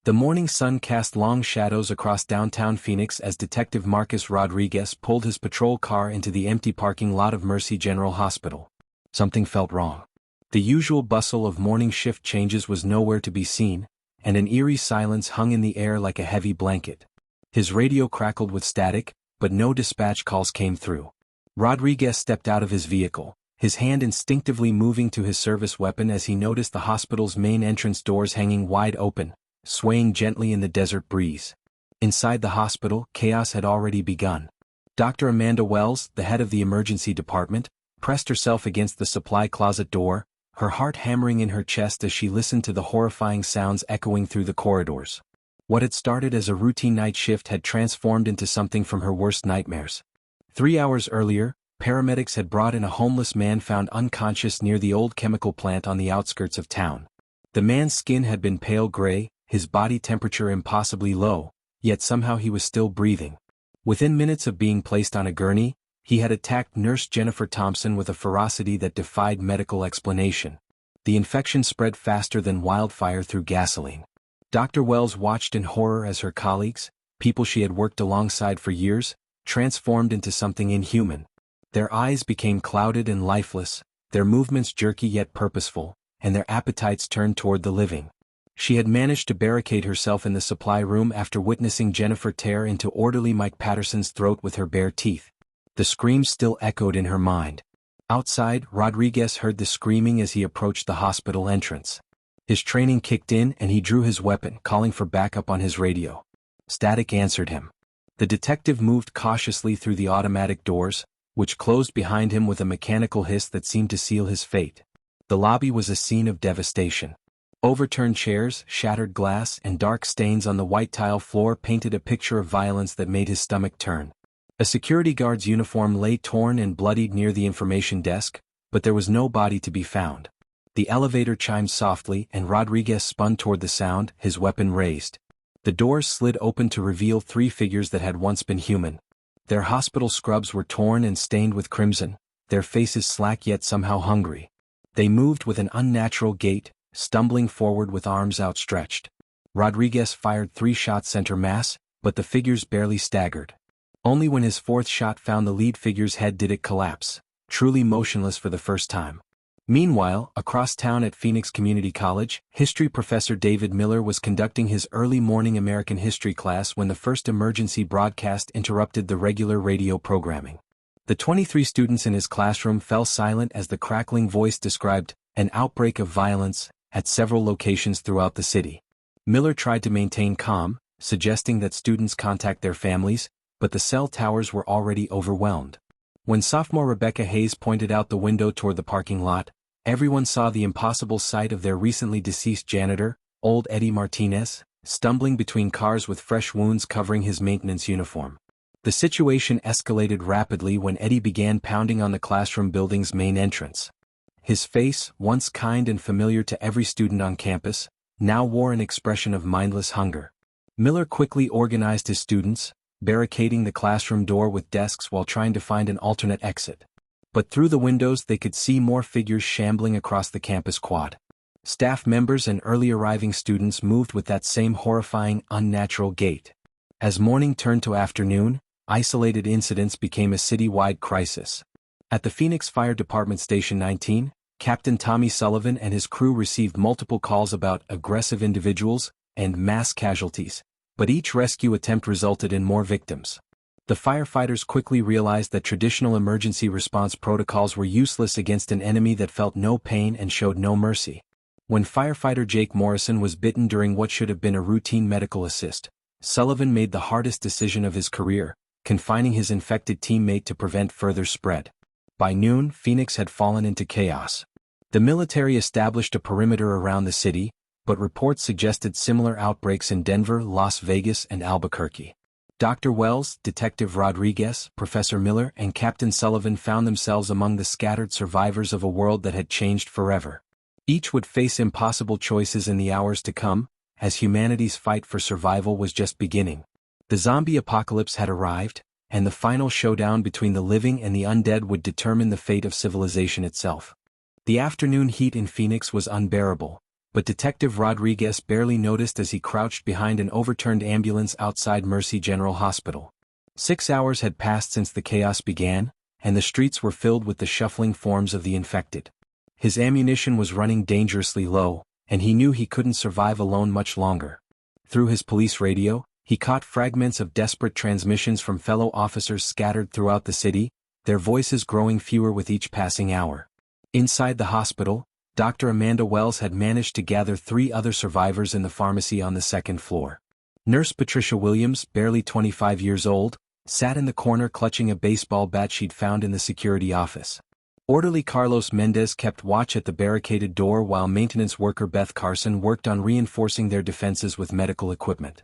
The morning sun cast long shadows across downtown Phoenix as Detective Marcus Rodriguez pulled his patrol car into the empty parking lot of Mercy General Hospital. Something felt wrong. The usual bustle of morning shift changes was nowhere to be seen, and an eerie silence hung in the air like a heavy blanket. His radio crackled with static, but no dispatch calls came through. Rodriguez stepped out of his vehicle, his hand instinctively moving to his service weapon as he noticed the hospital's main entrance doors hanging wide open, swaying gently in the desert breeze. Inside the hospital, chaos had already begun. Dr. Amanda Wells, the head of the emergency department, pressed herself against the supply closet door, her heart hammering in her chest as she listened to the horrifying sounds echoing through the corridors. What had started as a routine night shift had transformed into something from her worst nightmares. 3 hours earlier, paramedics had brought in a homeless man found unconscious near the old chemical plant on the outskirts of town. The man's skin had been pale gray, his body temperature impossibly low, yet somehow he was still breathing. Within minutes of being placed on a gurney, he had attacked Nurse Jennifer Thompson with a ferocity that defied medical explanation. The infection spread faster than wildfire through gasoline. Dr. Wells watched in horror as her colleagues, people she had worked alongside for years, transformed into something inhuman. Their eyes became clouded and lifeless, their movements jerky yet purposeful, and their appetites turned toward the living. She had managed to barricade herself in the supply room after witnessing Jennifer tear into orderly Mike Patterson's throat with her bare teeth. The screams still echoed in her mind. Outside, Rodriguez heard the screaming as he approached the hospital entrance. His training kicked in and he drew his weapon, calling for backup on his radio. Static answered him. The detective moved cautiously through the automatic doors, which closed behind him with a mechanical hiss that seemed to seal his fate. The lobby was a scene of devastation. Overturned chairs, shattered glass, and dark stains on the white tile floor painted a picture of violence that made his stomach turn. A security guard's uniform lay torn and bloodied near the information desk, but there was no body to be found. The elevator chimed softly and Rodriguez spun toward the sound, his weapon raised. The doors slid open to reveal 3 figures that had once been human. Their hospital scrubs were torn and stained with crimson, their faces slack yet somehow hungry. They moved with an unnatural gait, stumbling forward with arms outstretched. Rodriguez fired 3 shots center mass, but the figures barely staggered. Only when his 4th shot found the lead figure's head did it collapse, truly motionless for the first time. Meanwhile, across town at Phoenix Community College, history professor David Miller was conducting his early morning American history class when the first emergency broadcast interrupted the regular radio programming. The 23 students in his classroom fell silent as the crackling voice described an outbreak of violence at several locations throughout the city. Miller tried to maintain calm, suggesting that students contact their families, but the cell towers were already overwhelmed. When sophomore Rebecca Hayes pointed out the window toward the parking lot, everyone saw the impossible sight of their recently deceased janitor, old Eddie Martinez, stumbling between cars with fresh wounds covering his maintenance uniform. The situation escalated rapidly when Eddie began pounding on the classroom building's main entrance. His face, once kind and familiar to every student on campus, now wore an expression of mindless hunger. Miller quickly organized his students, barricading the classroom door with desks while trying to find an alternate exit. But through the windows they could see more figures shambling across the campus quad. Staff members and early arriving students moved with that same horrifying, unnatural gait. As morning turned to afternoon, isolated incidents became a city-wide crisis. At the Phoenix Fire Department Station 19, Captain Tommy Sullivan and his crew received multiple calls about aggressive individuals and mass casualties, but each rescue attempt resulted in more victims. The firefighters quickly realized that traditional emergency response protocols were useless against an enemy that felt no pain and showed no mercy. When firefighter Jake Morrison was bitten during what should have been a routine medical assist, Sullivan made the hardest decision of his career, confining his infected teammate to prevent further spread. By noon, Phoenix had fallen into chaos. The military established a perimeter around the city, but reports suggested similar outbreaks in Denver, Las Vegas, and Albuquerque. Dr. Wells, Detective Rodriguez, Professor Miller, and Captain Sullivan found themselves among the scattered survivors of a world that had changed forever. Each would face impossible choices in the hours to come, as humanity's fight for survival was just beginning. The zombie apocalypse had arrived, and the final showdown between the living and the undead would determine the fate of civilization itself. The afternoon heat in Phoenix was unbearable, but Detective Rodriguez barely noticed as he crouched behind an overturned ambulance outside Mercy General Hospital. 6 hours had passed since the chaos began, and the streets were filled with the shuffling forms of the infected. His ammunition was running dangerously low, and he knew he couldn't survive alone much longer. Through his police radio, he caught fragments of desperate transmissions from fellow officers scattered throughout the city, their voices growing fewer with each passing hour. Inside the hospital, Dr. Amanda Wells had managed to gather 3 other survivors in the pharmacy on the 2nd floor. Nurse Patricia Williams, barely 25 years old, sat in the corner clutching a baseball bat she'd found in the security office. Orderly Carlos Mendez kept watch at the barricaded door while maintenance worker Beth Carson worked on reinforcing their defenses with medical equipment.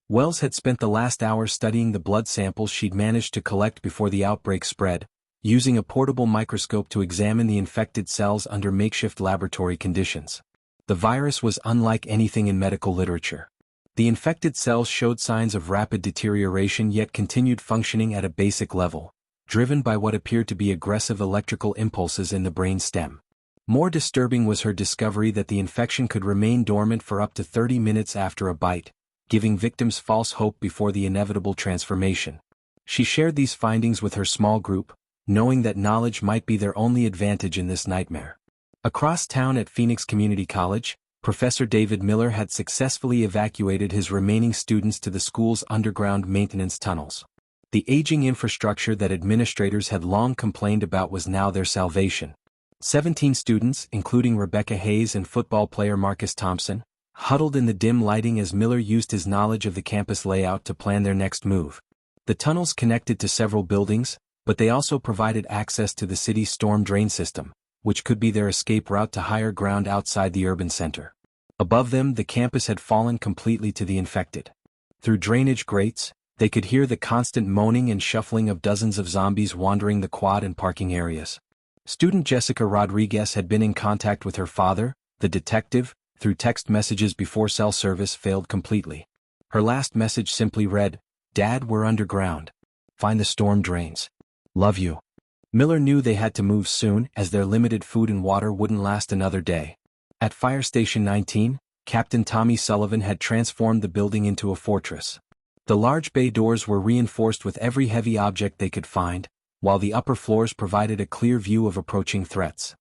Wells had spent the last hour studying the blood samples she'd managed to collect before the outbreak spread, using a portable microscope to examine the infected cells under makeshift laboratory conditions. The virus was unlike anything in medical literature. The infected cells showed signs of rapid deterioration yet continued functioning at a basic level, driven by what appeared to be aggressive electrical impulses in the brain stem. More disturbing was her discovery that the infection could remain dormant for up to 30 minutes after a bite, giving victims false hope before the inevitable transformation. She shared these findings with her small group, knowing that knowledge might be their only advantage in this nightmare. Across town at Phoenix Community College, Professor David Miller had successfully evacuated his remaining students to the school's underground maintenance tunnels. The aging infrastructure that administrators had long complained about was now their salvation. 17 students, including Rebecca Hayes and football player Marcus Thompson, huddled in the dim lighting as Miller used his knowledge of the campus layout to plan their next move. The tunnels connected to several buildings, but they also provided access to the city's storm drain system, which could be their escape route to higher ground outside the urban center. Above them, the campus had fallen completely to the infected. Through drainage grates, they could hear the constant moaning and shuffling of dozens of zombies wandering the quad and parking areas. Student Jessica Rodriguez had been in contact with her father, the detective, through text messages before cell service failed completely. Her last message simply read, "Dad, we're underground. Find the storm drains. Love you." Miller knew they had to move soon as their limited food and water wouldn't last another day. At Fire Station 19, Captain Tommy Sullivan had transformed the building into a fortress. The large bay doors were reinforced with every heavy object they could find, while the upper floors provided a clear view of approaching threats.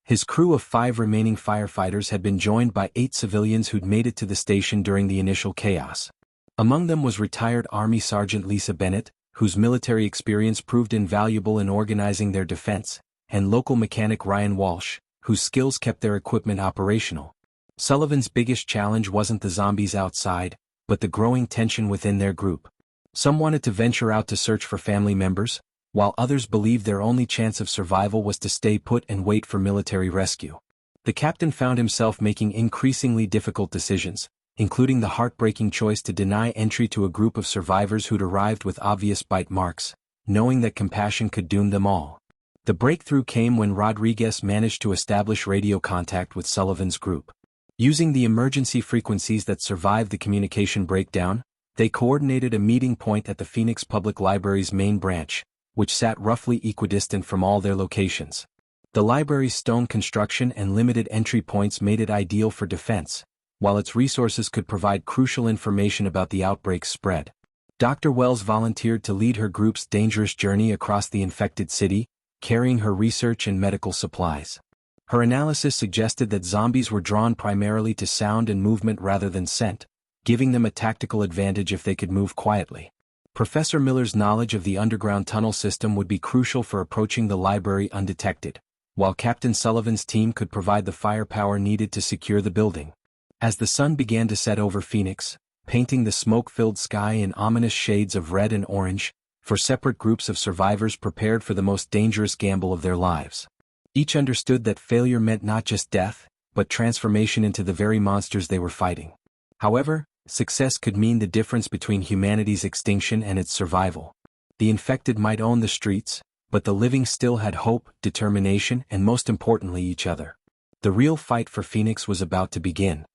His crew of 5 remaining firefighters had been joined by 8 civilians who'd made it to the station during the initial chaos. Among them was retired Army Sergeant Lisa Bennett, whose military experience proved invaluable in organizing their defense, and local mechanic Ryan Walsh, whose skills kept their equipment operational. Sullivan's biggest challenge wasn't the zombies outside, but the growing tension within their group. Some wanted to venture out to search for family members, while others believed their only chance of survival was to stay put and wait for military rescue. The captain found himself making increasingly difficult decisions, including the heartbreaking choice to deny entry to a group of survivors who'd arrived with obvious bite marks, knowing that compassion could doom them all. The breakthrough came when Rodriguez managed to establish radio contact with Sullivan's group. Using the emergency frequencies that survived the communication breakdown, they coordinated a meeting point at the Phoenix Public Library's main branch, which sat roughly equidistant from all their locations. The library's stone construction and limited entry points made it ideal for defense, while its resources could provide crucial information about the outbreak's spread. Dr. Wells volunteered to lead her group's dangerous journey across the infected city, carrying her research and medical supplies. Her analysis suggested that zombies were drawn primarily to sound and movement rather than scent, giving them a tactical advantage if they could move quietly. Professor Miller's knowledge of the underground tunnel system would be crucial for approaching the library undetected, while Captain Sullivan's team could provide the firepower needed to secure the building. As the sun began to set over Phoenix, painting the smoke-filled sky in ominous shades of red and orange, 4 separate groups of survivors prepared for the most dangerous gamble of their lives. Each understood that failure meant not just death, but transformation into the very monsters they were fighting. However, success could mean the difference between humanity's extinction and its survival. The infected might own the streets, but the living still had hope, determination, and most importantly each other. The real fight for Phoenix was about to begin.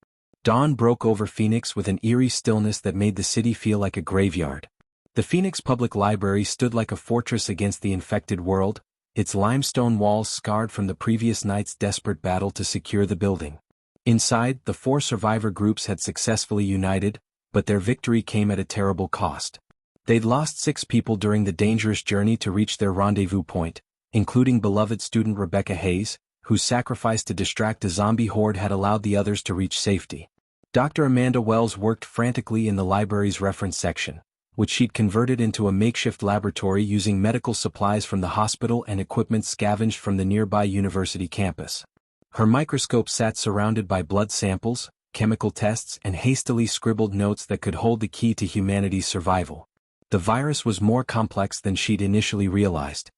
Dawn broke over Phoenix with an eerie stillness that made the city feel like a graveyard. The Phoenix Public Library stood like a fortress against the infected world, its limestone walls scarred from the previous night's desperate battle to secure the building. Inside, the 4 survivor groups had successfully united, but their victory came at a terrible cost. They'd lost 6 people during the dangerous journey to reach their rendezvous point, including beloved student Rebecca Hayes, whose sacrifice to distract a zombie horde had allowed the others to reach safety. Dr. Amanda Wells worked frantically in the library's reference section, which she'd converted into a makeshift laboratory using medical supplies from the hospital and equipment scavenged from the nearby university campus. Her microscope sat surrounded by blood samples, chemical tests, and hastily scribbled notes that could hold the key to humanity's survival. The virus was more complex than she'd initially realized.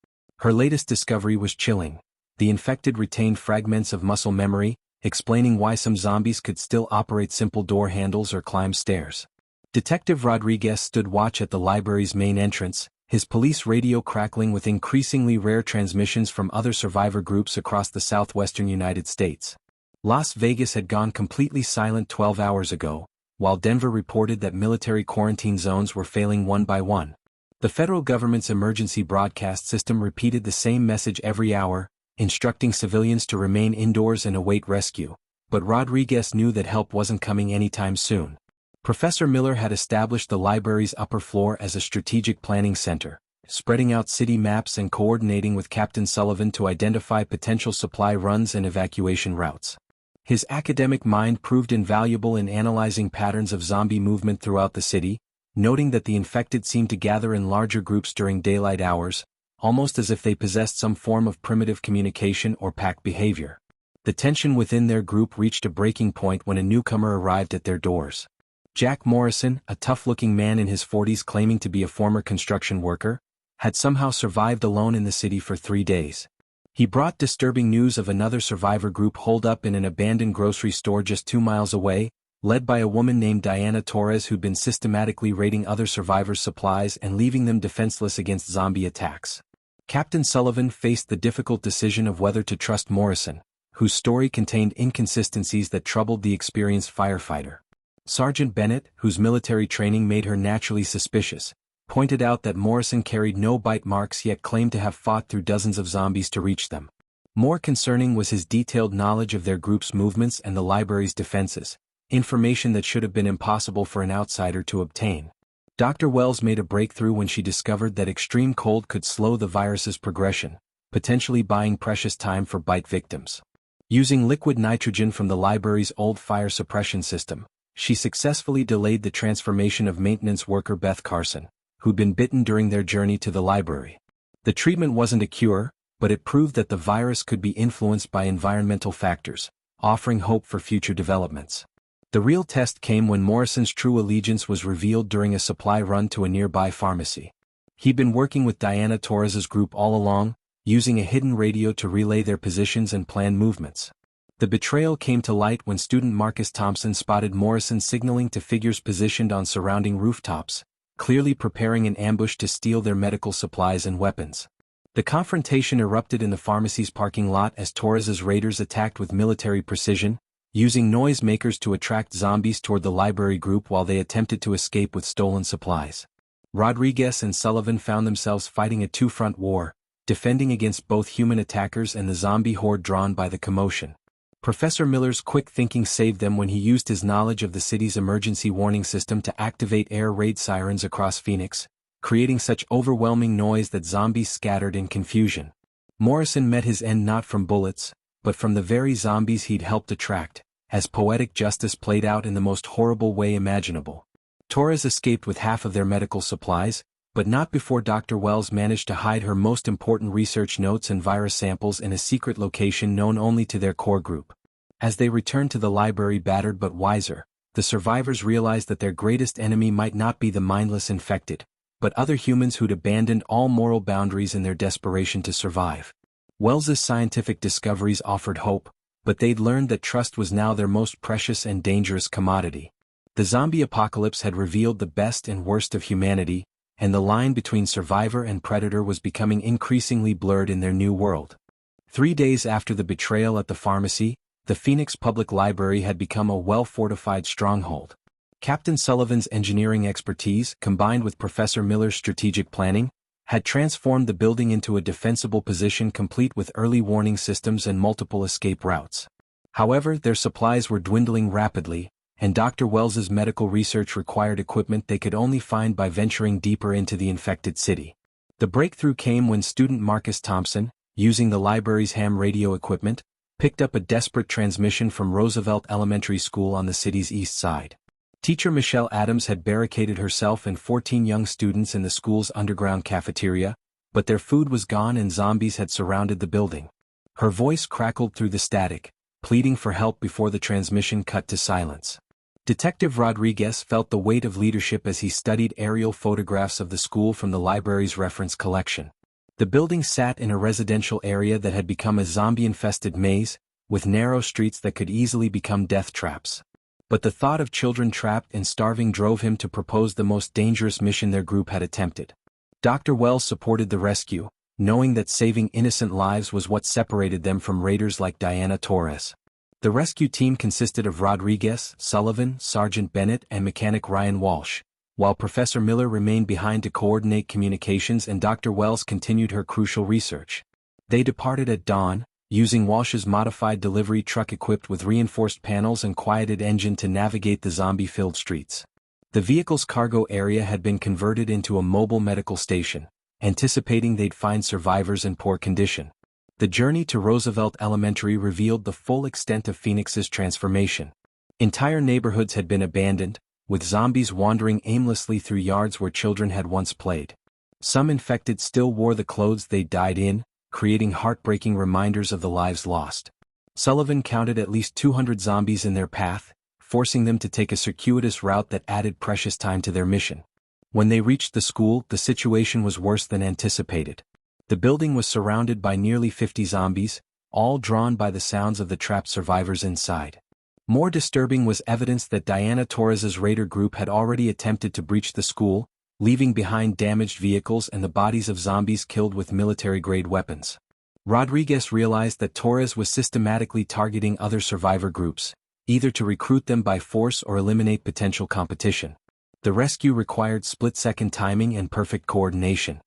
Her latest discovery was chilling. The infected retained fragments of muscle memory, explaining why some zombies could still operate simple door handles or climb stairs. Detective Rodriguez stood watch at the library's main entrance, his police radio crackling with increasingly rare transmissions from other survivor groups across the southwestern United States. Las Vegas had gone completely silent 12 hours ago, while Denver reported that military quarantine zones were failing one by one. The federal government's emergency broadcast system repeated the same message every hour, instructing civilians to remain indoors and await rescue, but Rodriguez knew that help wasn't coming anytime soon. Professor Miller had established the library's upper floor as a strategic planning center, spreading out city maps and coordinating with Captain Sullivan to identify potential supply runs and evacuation routes. His academic mind proved invaluable in analyzing patterns of zombie movement throughout the city, noting that the infected seemed to gather in larger groups during daylight hours, almost as if they possessed some form of primitive communication or pack behavior. The tension within their group reached a breaking point when a newcomer arrived at their doors. Jack Morrison, a tough-looking man in his 40s claiming to be a former construction worker, had somehow survived alone in the city for 3 days. He brought disturbing news of another survivor group holed up in an abandoned grocery store just 2 miles away, led by a woman named Diana Torres who'd been systematically raiding other survivors' supplies and leaving them defenseless against zombie attacks. Captain Sullivan faced the difficult decision of whether to trust Morrison, whose story contained inconsistencies that troubled the experienced firefighter. Sergeant Bennett, whose military training made her naturally suspicious, pointed out that Morrison carried no bite marks yet claimed to have fought through dozens of zombies to reach them. More concerning was his detailed knowledge of their group's movements and the library's defenses, information that should have been impossible for an outsider to obtain. Dr. Wells made a breakthrough when she discovered that extreme cold could slow the virus's progression, potentially buying precious time for bite victims. Using liquid nitrogen from the library's old fire suppression system, she successfully delayed the transformation of maintenance worker Beth Carson, who'd been bitten during their journey to the library. The treatment wasn't a cure, but it proved that the virus could be influenced by environmental factors, offering hope for future developments. The real test came when Morrison's true allegiance was revealed during a supply run to a nearby pharmacy. He'd been working with Diana Torres's group all along, using a hidden radio to relay their positions and plan movements. The betrayal came to light when student Marcus Thompson spotted Morrison signaling to figures positioned on surrounding rooftops, clearly preparing an ambush to steal their medical supplies and weapons. The confrontation erupted in the pharmacy's parking lot as Torres's raiders attacked with military precision, using noisemakers to attract zombies toward the library group while they attempted to escape with stolen supplies. Rodriguez and Sullivan found themselves fighting a two-front war, defending against both human attackers and the zombie horde drawn by the commotion. Professor Miller's quick thinking saved them when he used his knowledge of the city's emergency warning system to activate air raid sirens across Phoenix, creating such overwhelming noise that zombies scattered in confusion. Morrison met his end not from bullets, but from the very zombies he'd helped attract, as poetic justice played out in the most horrible way imaginable. Torres escaped with half of their medical supplies, but not before Dr. Wells managed to hide her most important research notes and virus samples in a secret location known only to their core group. As they returned to the library battered but wiser, the survivors realized that their greatest enemy might not be the mindless infected, but other humans who'd abandoned all moral boundaries in their desperation to survive. Wells's scientific discoveries offered hope, but they'd learned that trust was now their most precious and dangerous commodity. The zombie apocalypse had revealed the best and worst of humanity, and the line between survivor and predator was becoming increasingly blurred in their new world. 3 days after the betrayal at the pharmacy, the Phoenix Public Library had become a well-fortified stronghold. Captain Sullivan's engineering expertise, combined with Professor Miller's strategic planning, had transformed the building into a defensible position complete with early warning systems and multiple escape routes. However, their supplies were dwindling rapidly, and Dr. Wells's medical research required equipment they could only find by venturing deeper into the infected city. The breakthrough came when student Marcus Thompson, using the library's ham radio equipment, picked up a desperate transmission from Roosevelt Elementary School on the city's east side. Teacher Michelle Adams had barricaded herself and 14 young students in the school's underground cafeteria, but their food was gone and zombies had surrounded the building. Her voice crackled through the static, pleading for help before the transmission cut to silence. Detective Rodriguez felt the weight of leadership as he studied aerial photographs of the school from the library's reference collection. The building sat in a residential area that had become a zombie-infested maze, with narrow streets that could easily become death traps. But the thought of children trapped and starving drove him to propose the most dangerous mission their group had attempted. Dr. Wells supported the rescue, knowing that saving innocent lives was what separated them from raiders like Diana Torres. The rescue team consisted of Rodriguez, Sullivan, Sergeant Bennett, and mechanic Ryan Walsh, while Professor Miller remained behind to coordinate communications and Dr. Wells continued her crucial research. They departed at dawn, using Walsh's modified delivery truck equipped with reinforced panels and quieted engine to navigate the zombie-filled streets. The vehicle's cargo area had been converted into a mobile medical station, anticipating they'd find survivors in poor condition. The journey to Roosevelt Elementary revealed the full extent of Phoenix's transformation. Entire neighborhoods had been abandoned, with zombies wandering aimlessly through yards where children had once played. Some infected still wore the clothes they died in, creating heartbreaking reminders of the lives lost. Sullivan counted at least 200 zombies in their path, forcing them to take a circuitous route that added precious time to their mission. When they reached the school, the situation was worse than anticipated. The building was surrounded by nearly 50 zombies, all drawn by the sounds of the trapped survivors inside. More disturbing was evidence that Diana Torres's raider group had already attempted to breach the school, leaving behind damaged vehicles and the bodies of zombies killed with military-grade weapons. Rodriguez realized that Torres was systematically targeting other survivor groups, either to recruit them by force or eliminate potential competition. The rescue required split-second timing and perfect coordination.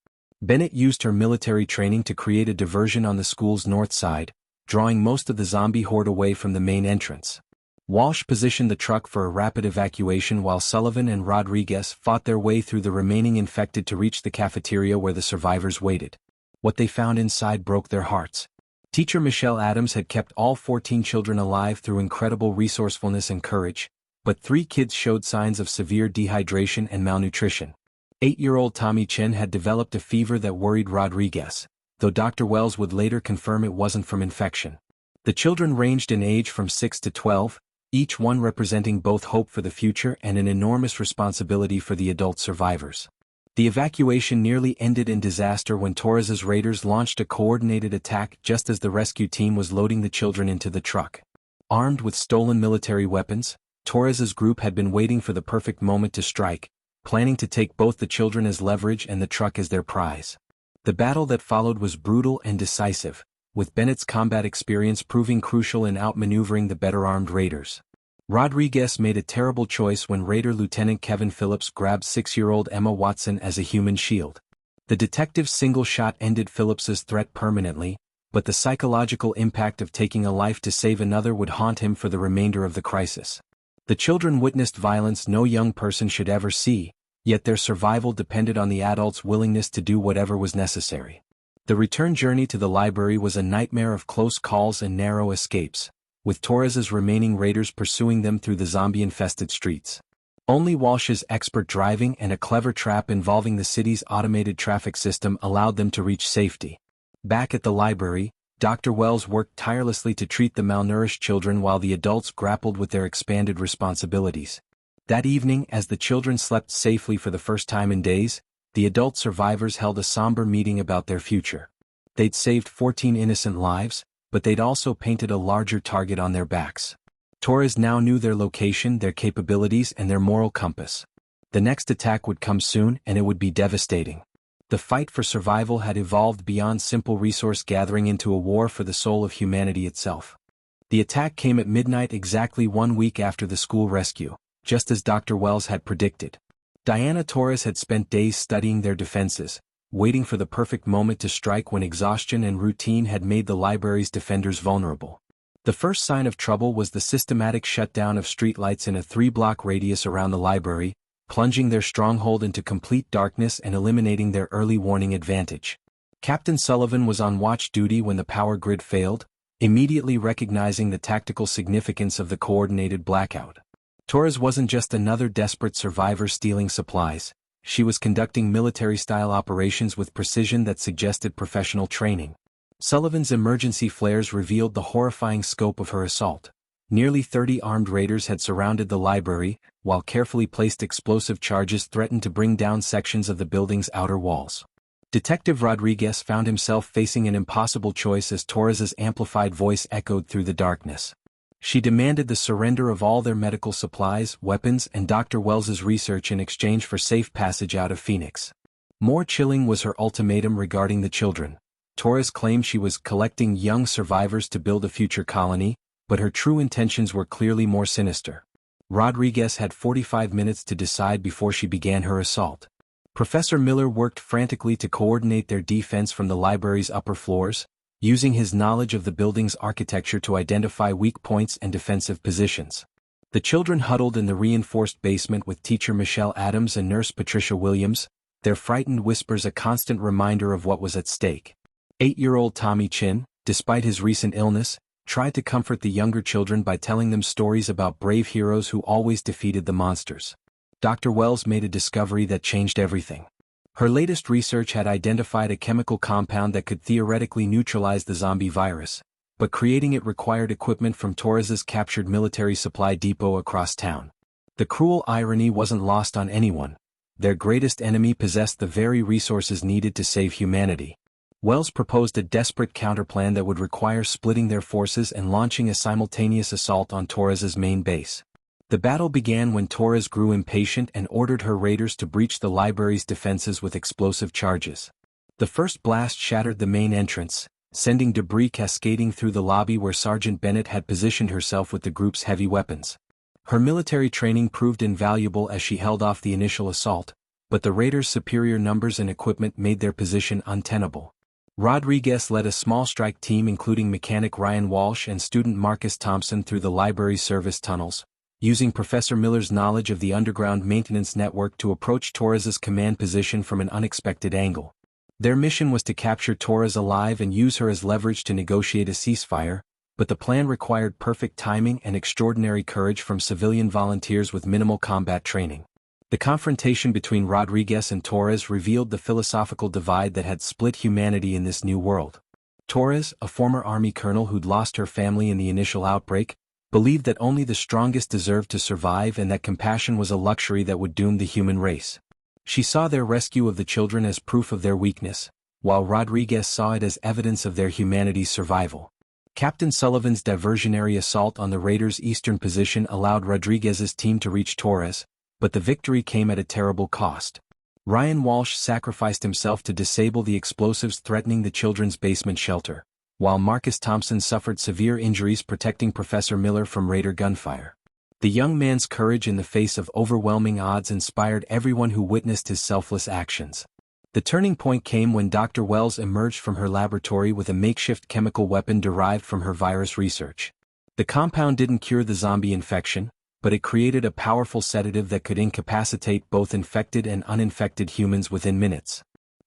Bennett used her military training to create a diversion on the school's north side, drawing most of the zombie horde away from the main entrance. Walsh positioned the truck for a rapid evacuation while Sullivan and Rodriguez fought their way through the remaining infected to reach the cafeteria where the survivors waited. What they found inside broke their hearts. Teacher Michelle Adams had kept all 14 children alive through incredible resourcefulness and courage, but 3 kids showed signs of severe dehydration and malnutrition. 8-year-old Tommy Chen had developed a fever that worried Rodriguez, though Dr. Wells would later confirm it wasn't from infection. The children ranged in age from 6 to 12, each one representing both hope for the future and an enormous responsibility for the adult survivors. The evacuation nearly ended in disaster when Torres's raiders launched a coordinated attack just as the rescue team was loading the children into the truck. Armed with stolen military weapons, Torres's group had been waiting for the perfect moment to strike, planning to take both the children as leverage and the truck as their prize. The battle that followed was brutal and decisive, with Bennett's combat experience proving crucial in outmaneuvering the better-armed raiders. Rodriguez made a terrible choice when Raider Lieutenant Kevin Phillips grabbed 6-year-old Emma Watson as a human shield. The detective's single shot ended Phillips's threat permanently, but the psychological impact of taking a life to save another would haunt him for the remainder of the crisis. The children witnessed violence no young person should ever see, yet their survival depended on the adults' willingness to do whatever was necessary. The return journey to the library was a nightmare of close calls and narrow escapes, with Torres's remaining raiders pursuing them through the zombie-infested streets. Only Walsh's expert driving and a clever trap involving the city's automated traffic system allowed them to reach safety. Back at the library, Dr. Wells worked tirelessly to treat the malnourished children while the adults grappled with their expanded responsibilities. That evening, as the children slept safely for the first time in days, the adult survivors held a somber meeting about their future. They'd saved 14 innocent lives, but they'd also painted a larger target on their backs. Torres now knew their location, their capabilities, and their moral compass. The next attack would come soon, and it would be devastating. The fight for survival had evolved beyond simple resource gathering into a war for the soul of humanity itself. The attack came at midnight exactly 1 week after the school rescue, just as Dr. Wells had predicted. Diana Torres had spent days studying their defenses, waiting for the perfect moment to strike when exhaustion and routine had made the library's defenders vulnerable. The first sign of trouble was the systematic shutdown of streetlights in a 3-block radius around the library, plunging their stronghold into complete darkness and eliminating their early warning advantage. Captain Sullivan was on watch duty when the power grid failed, immediately recognizing the tactical significance of the coordinated blackout. Torres wasn't just another desperate survivor stealing supplies, she was conducting military-style operations with precision that suggested professional training. Sullivan's emergency flares revealed the horrifying scope of her assault. Nearly 30 armed raiders had surrounded the library, while carefully placed explosive charges threatened to bring down sections of the building's outer walls. Detective Rodriguez found himself facing an impossible choice as Torres's amplified voice echoed through the darkness. She demanded the surrender of all their medical supplies, weapons, and Dr. Wells's research in exchange for safe passage out of Phoenix. More chilling was her ultimatum regarding the children. Torres claimed she was collecting young survivors to build a future colony, but her true intentions were clearly more sinister. Rodriguez had 45 minutes to decide before she began her assault. Professor Miller worked frantically to coordinate their defense from the library's upper floors, using his knowledge of the building's architecture to identify weak points and defensive positions. The children huddled in the reinforced basement with teacher Michelle Adams and nurse Patricia Williams, their frightened whispers a constant reminder of what was at stake. 8-year-old Tommy Chin, despite his recent illness, tried to comfort the younger children by telling them stories about brave heroes who always defeated the monsters. Dr. Wells made a discovery that changed everything. Her latest research had identified a chemical compound that could theoretically neutralize the zombie virus, but creating it required equipment from Torres's captured military supply depot across town. The cruel irony wasn't lost on anyone. Their greatest enemy possessed the very resources needed to save humanity. Wells proposed a desperate counterplan that would require splitting their forces and launching a simultaneous assault on Torres's main base. The battle began when Torres grew impatient and ordered her raiders to breach the library's defenses with explosive charges. The first blast shattered the main entrance, sending debris cascading through the lobby where Sergeant Bennett had positioned herself with the group's heavy weapons. Her military training proved invaluable as she held off the initial assault, but the raiders' superior numbers and equipment made their position untenable. Rodriguez led a small strike team including mechanic Ryan Walsh and student Marcus Thompson through the library's service tunnels, using Professor Miller's knowledge of the underground maintenance network to approach Torres's command position from an unexpected angle. Their mission was to capture Torres alive and use her as leverage to negotiate a ceasefire, but the plan required perfect timing and extraordinary courage from civilian volunteers with minimal combat training. The confrontation between Rodriguez and Torres revealed the philosophical divide that had split humanity in this new world. Torres, a former army colonel who'd lost her family in the initial outbreak, believed that only the strongest deserved to survive and that compassion was a luxury that would doom the human race. She saw their rescue of the children as proof of their weakness, while Rodriguez saw it as evidence of their humanity's survival. Captain Sullivan's diversionary assault on the raiders' eastern position allowed Rodriguez's team to reach Torres, but the victory came at a terrible cost. Ryan Walsh sacrificed himself to disable the explosives threatening the children's basement shelter, while Marcus Thompson suffered severe injuries protecting Professor Miller from raider gunfire. The young man's courage in the face of overwhelming odds inspired everyone who witnessed his selfless actions. The turning point came when Dr. Wells emerged from her laboratory with a makeshift chemical weapon derived from her virus research. The compound didn't cure the zombie infection, but it created a powerful sedative that could incapacitate both infected and uninfected humans within minutes.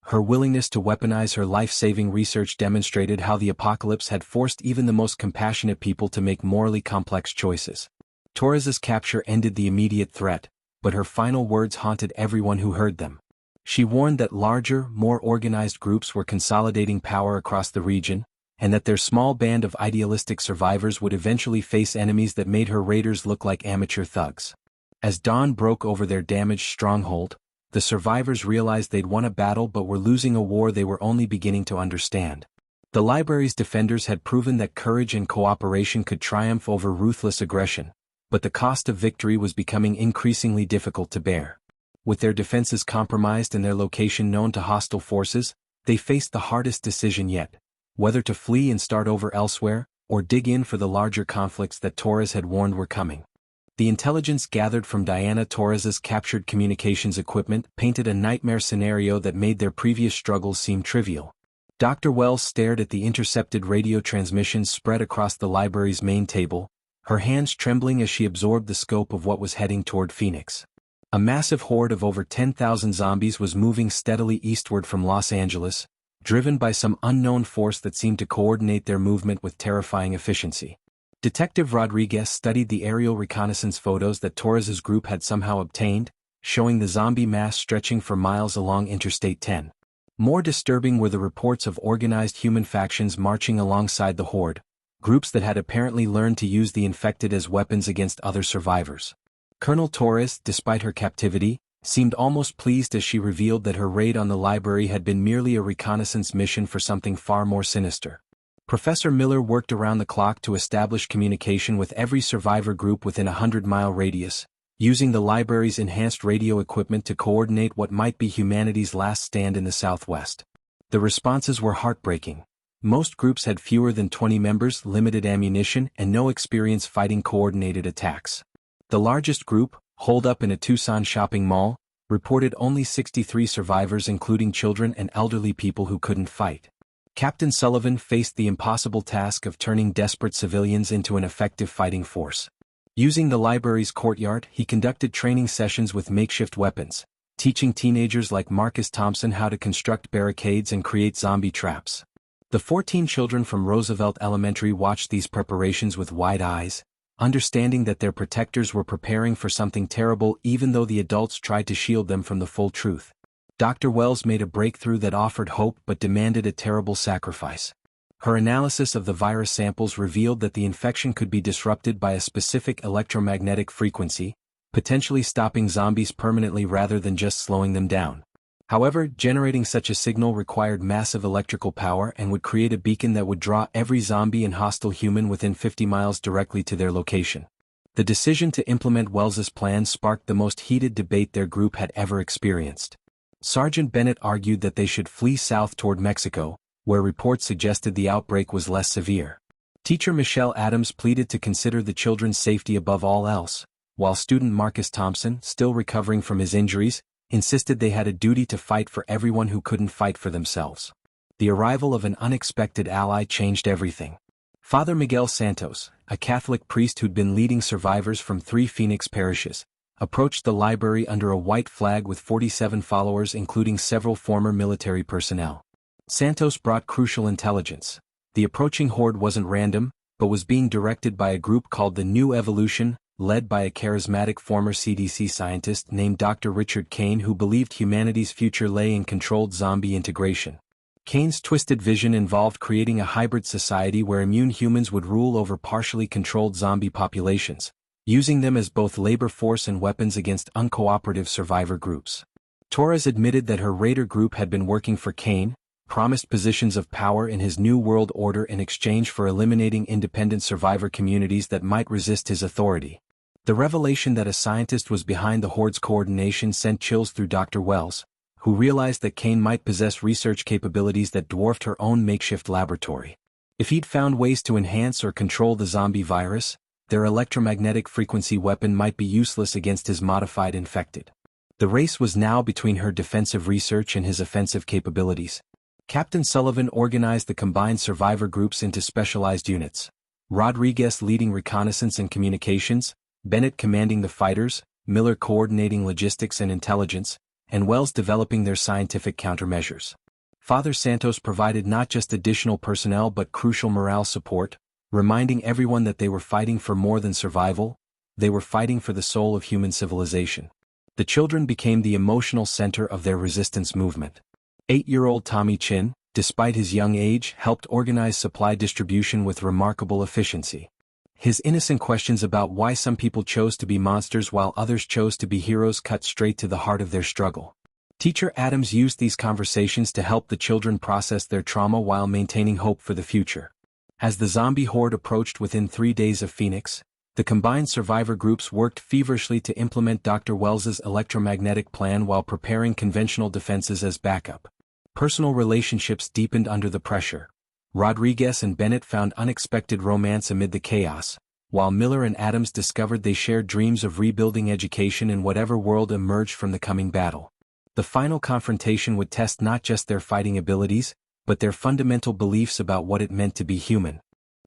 Her willingness to weaponize her life-saving research demonstrated how the apocalypse had forced even the most compassionate people to make morally complex choices. Torres's capture ended the immediate threat, but her final words haunted everyone who heard them. She warned that larger, more organized groups were consolidating power across the region, and that their small band of idealistic survivors would eventually face enemies that made her raiders look like amateur thugs. As dawn broke over their damaged stronghold, the survivors realized they'd won a battle but were losing a war they were only beginning to understand. The library's defenders had proven that courage and cooperation could triumph over ruthless aggression, but the cost of victory was becoming increasingly difficult to bear. With their defenses compromised and their location known to hostile forces, they faced the hardest decision yet: whether to flee and start over elsewhere, or dig in for the larger conflicts that Torres had warned were coming. The intelligence gathered from Diana Torres's captured communications equipment painted a nightmare scenario that made their previous struggles seem trivial. Dr. Wells stared at the intercepted radio transmissions spread across the library's main table, her hands trembling as she absorbed the scope of what was heading toward Phoenix. A massive horde of over 10,000 zombies was moving steadily eastward from Los Angeles, driven by some unknown force that seemed to coordinate their movement with terrifying efficiency. Detective Rodriguez studied the aerial reconnaissance photos that Torres's group had somehow obtained, showing the zombie mass stretching for miles along Interstate 10. More disturbing were the reports of organized human factions marching alongside the horde, groups that had apparently learned to use the infected as weapons against other survivors. Colonel Torres, despite her captivity, seemed almost pleased as she revealed that her raid on the library had been merely a reconnaissance mission for something far more sinister. Professor Miller worked around the clock to establish communication with every survivor group within a 100-mile radius, using the library's enhanced radio equipment to coordinate what might be humanity's last stand in the Southwest. The responses were heartbreaking. Most groups had fewer than 20 members, limited ammunition, and no experience fighting coordinated attacks. The largest group, holed up in a Tucson shopping mall, reported only 63 survivors, including children and elderly people who couldn't fight. Captain Sullivan faced the impossible task of turning desperate civilians into an effective fighting force. Using the library's courtyard, he conducted training sessions with makeshift weapons, teaching teenagers like Marcus Thompson how to construct barricades and create zombie traps. The 14 children from Roosevelt Elementary watched these preparations with wide eyes, understanding that their protectors were preparing for something terrible even though the adults tried to shield them from the full truth. Dr. Wells made a breakthrough that offered hope but demanded a terrible sacrifice. Her analysis of the virus samples revealed that the infection could be disrupted by a specific electromagnetic frequency, potentially stopping zombies permanently rather than just slowing them down. However, generating such a signal required massive electrical power and would create a beacon that would draw every zombie and hostile human within 50 miles directly to their location. The decision to implement Wells's plan sparked the most heated debate their group had ever experienced. Sergeant Bennett argued that they should flee south toward Mexico, where reports suggested the outbreak was less severe. Teacher Michelle Adams pleaded to consider the children's safety above all else, while student Marcus Thompson, still recovering from his injuries, insisted they had a duty to fight for everyone who couldn't fight for themselves. The arrival of an unexpected ally changed everything. Father Miguel Santos, a Catholic priest who'd been leading survivors from 3 Phoenix parishes, approached the library under a white flag with 47 followers, including several former military personnel. Santos brought crucial intelligence. The approaching horde wasn't random, but was being directed by a group called the New Evolution, led by a charismatic former CDC scientist named Dr. Richard Kane, who believed humanity's future lay in controlled zombie integration. Kane's twisted vision involved creating a hybrid society where immune humans would rule over partially controlled zombie populations, using them as both labor force and weapons against uncooperative survivor groups. Torres admitted that her raider group had been working for Kane, promised positions of power in his new world order in exchange for eliminating independent survivor communities that might resist his authority. The revelation that a scientist was behind the Horde's coordination sent chills through Dr. Wells, who realized that Kane might possess research capabilities that dwarfed her own makeshift laboratory. If he'd found ways to enhance or control the zombie virus, their electromagnetic frequency weapon might be useless against his modified infected. The race was now between her defensive research and his offensive capabilities. Captain Sullivan organized the combined survivor groups into specialized units. Rodriguez leading reconnaissance and communications, Bennett commanding the fighters, Miller coordinating logistics and intelligence, and Wells developing their scientific countermeasures. Father Santos provided not just additional personnel but crucial morale support, reminding everyone that they were fighting for more than survival, they were fighting for the soul of human civilization. The children became the emotional center of their resistance movement. 8-year-old Tommy Chin, despite his young age, helped organize supply distribution with remarkable efficiency. His innocent questions about why some people chose to be monsters while others chose to be heroes cut straight to the heart of their struggle. Teacher Adams used these conversations to help the children process their trauma while maintaining hope for the future. As the zombie horde approached within 3 days of Phoenix, the combined survivor groups worked feverishly to implement Dr. Wells's electromagnetic plan while preparing conventional defenses as backup. Personal relationships deepened under the pressure. Rodriguez and Bennett found unexpected romance amid the chaos, while Miller and Adams discovered they shared dreams of rebuilding education in whatever world emerged from the coming battle. The final confrontation would test not just their fighting abilities, but their fundamental beliefs about what it meant to be human.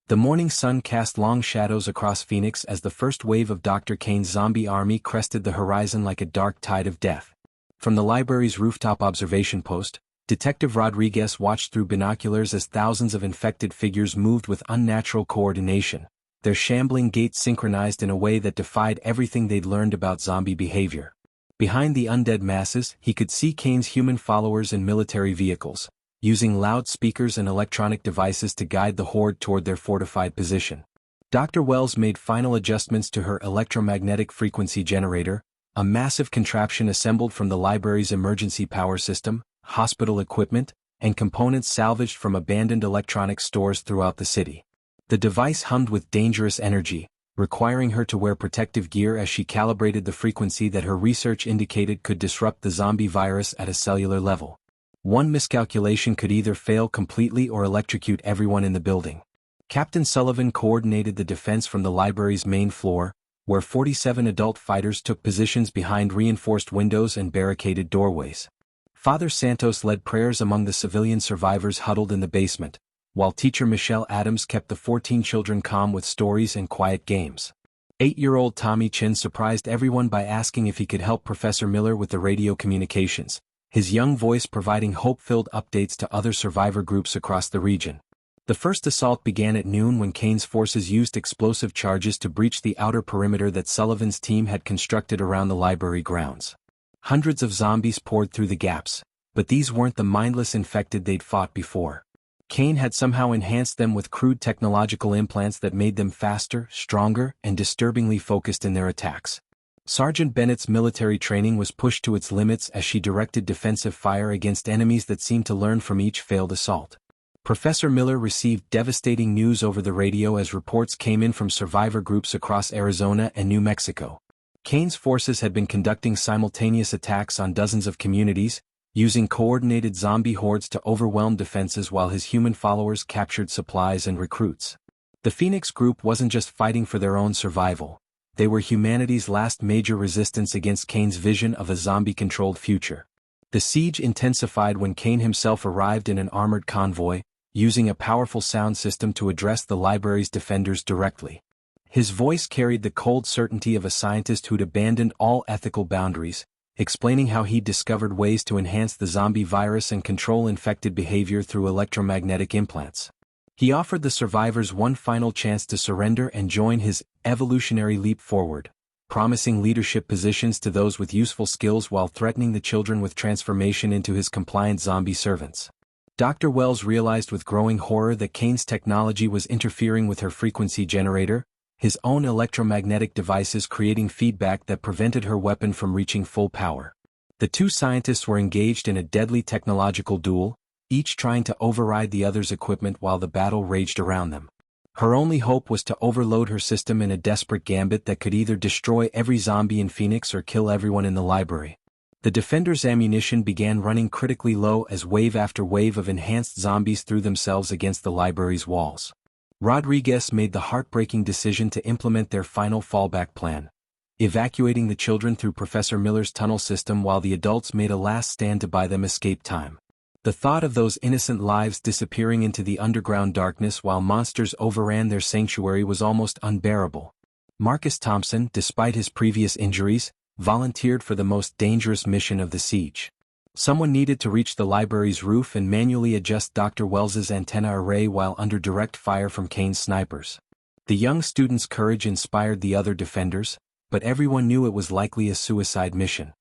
The morning sun cast long shadows across Phoenix as the first wave of Dr. Kane's zombie army crested the horizon like a dark tide of death. From the library's rooftop observation post, Detective Rodriguez watched through binoculars as thousands of infected figures moved with unnatural coordination, their shambling gait synchronized in a way that defied everything they'd learned about zombie behavior. Behind the undead masses, he could see Kane's human followers in military vehicles, using loudspeakers and electronic devices to guide the Horde toward their fortified position. Dr. Wells made final adjustments to her electromagnetic frequency generator, a massive contraption assembled from the library's emergency power system, hospital equipment, and components salvaged from abandoned electronics stores throughout the city. The device hummed with dangerous energy, requiring her to wear protective gear as she calibrated the frequency that her research indicated could disrupt the zombie virus at a cellular level. One miscalculation could either fail completely or electrocute everyone in the building. Captain Sullivan coordinated the defense from the library's main floor, where 47 adult fighters took positions behind reinforced windows and barricaded doorways. Father Santos led prayers among the civilian survivors huddled in the basement, while teacher Michelle Adams kept the 14 children calm with stories and quiet games. 8-year-old Tommy Chin surprised everyone by asking if he could help Professor Miller with the radio communications, his young voice providing hope-filled updates to other survivor groups across the region. The first assault began at noon when Kane's forces used explosive charges to breach the outer perimeter that Sullivan's team had constructed around the library grounds. Hundreds of zombies poured through the gaps, but these weren't the mindless infected they'd fought before. Kane had somehow enhanced them with crude technological implants that made them faster, stronger, and disturbingly focused in their attacks. Sergeant Bennett's military training was pushed to its limits as she directed defensive fire against enemies that seemed to learn from each failed assault. Professor Miller received devastating news over the radio as reports came in from survivor groups across Arizona and New Mexico. Kane's forces had been conducting simultaneous attacks on dozens of communities, using coordinated zombie hordes to overwhelm defenses while his human followers captured supplies and recruits. The Phoenix group wasn't just fighting for their own survival, they were humanity's last major resistance against Kane's vision of a zombie-controlled future. The siege intensified when Kane himself arrived in an armored convoy, using a powerful sound system to address the library's defenders directly. His voice carried the cold certainty of a scientist who'd abandoned all ethical boundaries, explaining how he'd discovered ways to enhance the zombie virus and control infected behavior through electromagnetic implants. He offered the survivors one final chance to surrender and join his evolutionary leap forward, promising leadership positions to those with useful skills while threatening the children with transformation into his compliant zombie servants. Dr. Wells realized with growing horror that Kane's technology was interfering with her frequency generator, his own electromagnetic devices creating feedback that prevented her weapon from reaching full power. The two scientists were engaged in a deadly technological duel, each trying to override the other's equipment while the battle raged around them. Her only hope was to overload her system in a desperate gambit that could either destroy every zombie in Phoenix or kill everyone in the library. The defenders' ammunition began running critically low as wave after wave of enhanced zombies threw themselves against the library's walls. Rodriguez made the heartbreaking decision to implement their final fallback plan, evacuating the children through Professor Miller's tunnel system while the adults made a last stand to buy them escape time. The thought of those innocent lives disappearing into the underground darkness while monsters overran their sanctuary was almost unbearable. Marcus Thompson, despite his previous injuries, volunteered for the most dangerous mission of the siege. Someone needed to reach the library's roof and manually adjust Dr. Wells's antenna array while under direct fire from Kane's snipers. The young student's courage inspired the other defenders, but everyone knew it was likely a suicide mission.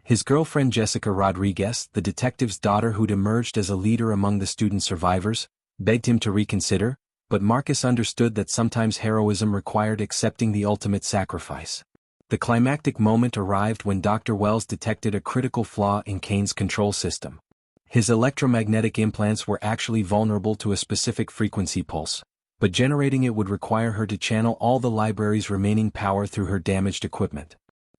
His girlfriend Jessica Rodriguez, the detective's daughter who'd emerged as a leader among the student survivors, begged him to reconsider, but Marcus understood that sometimes heroism required accepting the ultimate sacrifice. The climactic moment arrived when Dr. Wells detected a critical flaw in Kane's control system. His electromagnetic implants were actually vulnerable to a specific frequency pulse, but generating it would require her to channel all the library's remaining power through her damaged equipment.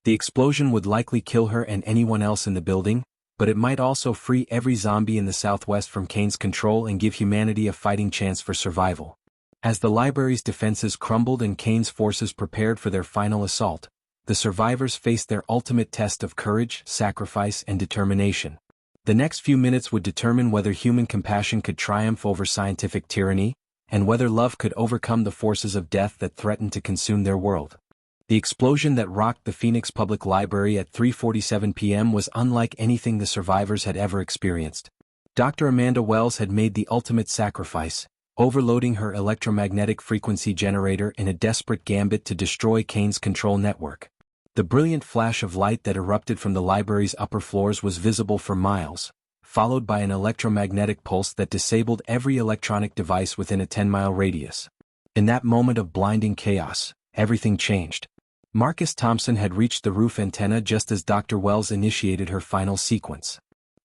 The explosion would likely kill her and anyone else in the building, but it might also free every zombie in the Southwest from Kane's control and give humanity a fighting chance for survival. As the library's defenses crumbled and Kane's forces prepared for their final assault, the survivors faced their ultimate test of courage, sacrifice, and determination. The next few minutes would determine whether human compassion could triumph over scientific tyranny, and whether love could overcome the forces of death that threatened to consume their world. The explosion that rocked the Phoenix Public Library at 3:47 p.m. was unlike anything the survivors had ever experienced. Dr. Amanda Wells had made the ultimate sacrifice, overloading her electromagnetic frequency generator in a desperate gambit to destroy Kane's control network. The brilliant flash of light that erupted from the library's upper floors was visible for miles, followed by an electromagnetic pulse that disabled every electronic device within a 10-mile radius. In that moment of blinding chaos, everything changed. Marcus Thompson had reached the roof antenna just as Dr. Wells initiated her final sequence.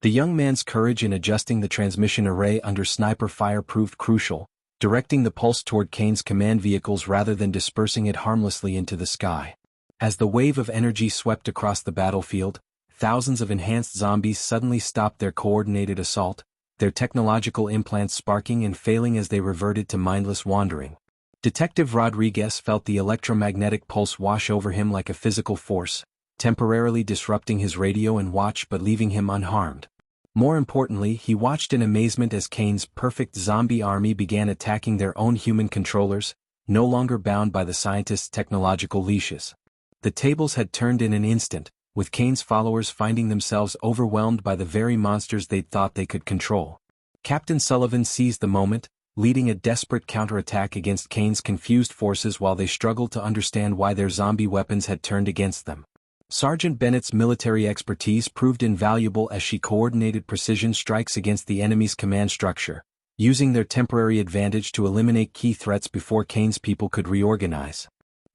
The young man's courage in adjusting the transmission array under sniper fire proved crucial, directing the pulse toward Kane's command vehicles rather than dispersing it harmlessly into the sky. As the wave of energy swept across the battlefield, thousands of enhanced zombies suddenly stopped their coordinated assault, their technological implants sparking and failing as they reverted to mindless wandering. Detective Rodriguez felt the electromagnetic pulse wash over him like a physical force, temporarily disrupting his radio and watch but leaving him unharmed. More importantly, he watched in amazement as Kane's perfect zombie army began attacking their own human controllers, no longer bound by the scientists' technological leashes. The tables had turned in an instant, with Kane's followers finding themselves overwhelmed by the very monsters they'd thought they could control. Captain Sullivan seized the moment, leading a desperate counterattack against Kane's confused forces while they struggled to understand why their zombie weapons had turned against them. Sergeant Bennett's military expertise proved invaluable as she coordinated precision strikes against the enemy's command structure, using their temporary advantage to eliminate key threats before Kane's people could reorganize.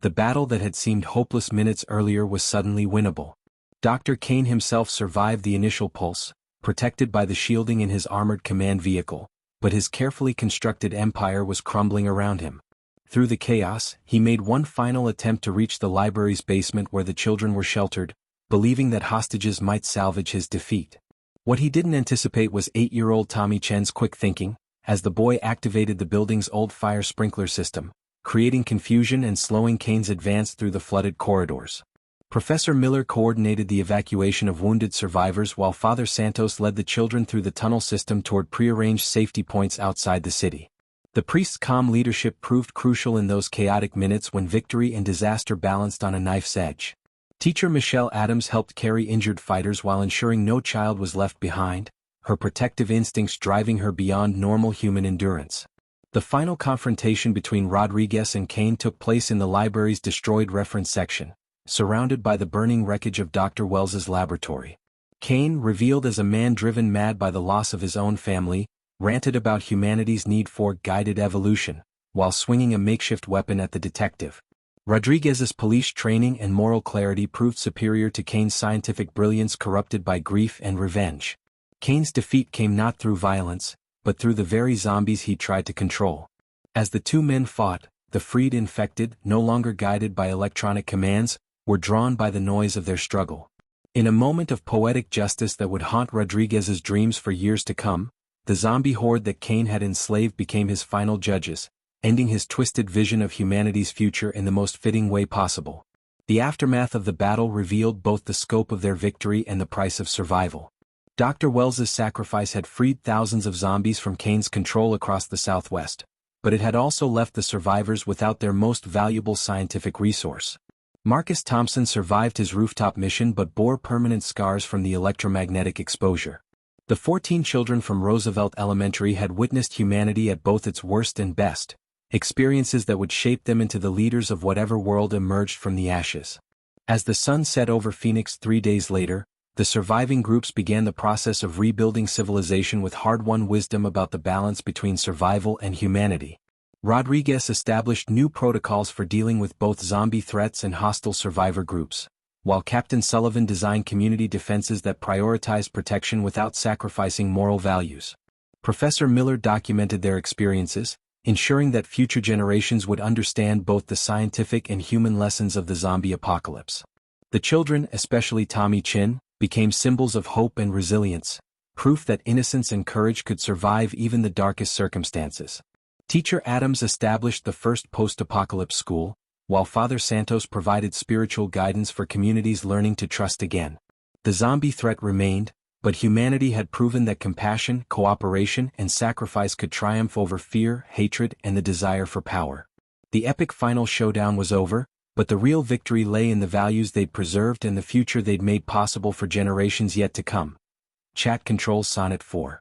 The battle that had seemed hopeless minutes earlier was suddenly winnable. Dr. Kane himself survived the initial pulse, protected by the shielding in his armored command vehicle, but his carefully constructed empire was crumbling around him. Through the chaos, he made one final attempt to reach the library's basement where the children were sheltered, believing that hostages might salvage his defeat. What he didn't anticipate was 8-year-old Tommy Chen's quick thinking, as the boy activated the building's old fire sprinkler system, creating confusion and slowing Kane's advance through the flooded corridors. Professor Miller coordinated the evacuation of wounded survivors while Father Santos led the children through the tunnel system toward prearranged safety points outside the city. The priest's calm leadership proved crucial in those chaotic minutes when victory and disaster balanced on a knife's edge. Teacher Michelle Adams helped carry injured fighters while ensuring no child was left behind, her protective instincts driving her beyond normal human endurance. The final confrontation between Rodriguez and Kane took place in the library's destroyed reference section, surrounded by the burning wreckage of Dr. Wells's laboratory. Kane, revealed as a man driven mad by the loss of his own family, ranted about humanity's need for guided evolution, while swinging a makeshift weapon at the detective. Rodriguez's police training and moral clarity proved superior to Kane's scientific brilliance corrupted by grief and revenge. Kane's defeat came not through violence, but through the very zombies he tried to control. As the two men fought, the freed infected, no longer guided by electronic commands, were drawn by the noise of their struggle. In a moment of poetic justice that would haunt Rodriguez's dreams for years to come, the zombie horde that Kane had enslaved became his final judges, ending his twisted vision of humanity's future in the most fitting way possible. The aftermath of the battle revealed both the scope of their victory and the price of survival. Dr. Wells's sacrifice had freed thousands of zombies from Kane's control across the Southwest, but it had also left the survivors without their most valuable scientific resource. Marcus Thompson survived his rooftop mission but bore permanent scars from the electromagnetic exposure. The 14 children from Roosevelt Elementary had witnessed humanity at both its worst and best, experiences that would shape them into the leaders of whatever world emerged from the ashes. As the sun set over Phoenix 3 days later, the surviving groups began the process of rebuilding civilization with hard-won wisdom about the balance between survival and humanity. Rodriguez established new protocols for dealing with both zombie threats and hostile survivor groups, while Captain Sullivan designed community defenses that prioritized protection without sacrificing moral values. Professor Miller documented their experiences, ensuring that future generations would understand both the scientific and human lessons of the zombie apocalypse. The children, especially Tommy Chin, became symbols of hope and resilience, proof that innocence and courage could survive even the darkest circumstances. Teacher Adams established the first post-apocalypse school, while Father Santos provided spiritual guidance for communities learning to trust again. The zombie threat remained, But humanity had proven that compassion, cooperation, and sacrifice could triumph over fear, hatred, and the desire for power. The epic final showdown was over, but the real victory lay in the values they'd preserved and the future they'd made possible for generations yet to come. Chat controls Sonnet 4.